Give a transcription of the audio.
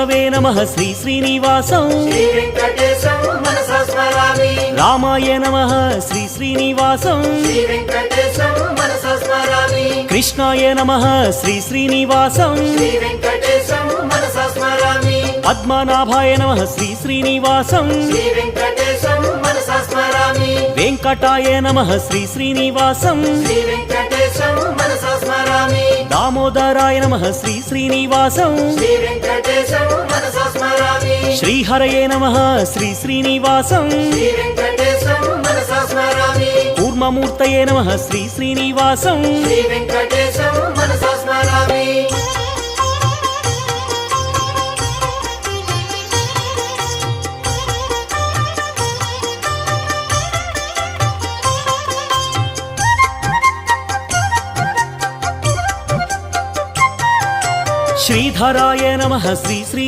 విష్ణవే నమః శ్రీ శ్రీనివాసం శ్రీ వెంకటేశం మనసా స్మరామి రామాయ నమః శ్రీ శ్రీనివాసం శ్రీ వెంకటేశం మనసా స్మరామి కృష్ణాయ నమః శ్రీ శ్రీనివాసం శ్రీ వెంకటేశం మనసా స్మరామి పద్మనాభాయ నమః శ్రీ శ్రీనివాసం శ్రీ వెంకటేశం మనసా స్మరామి వెంకటాయ నమః శ్రీ శ్రీనివాసం శ్రీ వెంకటేశం మనసా స్మరామి దామోదరాయ నమః శ్రీ శ్రీనివాసం శ్రీ వెంకటేశం మనసా స్మరామి శ్రీహరయే నమః శ్రీ శ్రీనివాసం శ్రీ వెంకటేశం మనసా స్మరామి కూర్మమూర్తయే నమః శ్రీ శ్రీనివాసం శ్రీ వెంకటేశం మనసా స్మరామి శ్రీధరాయ నమః శ్రీ శ్రీ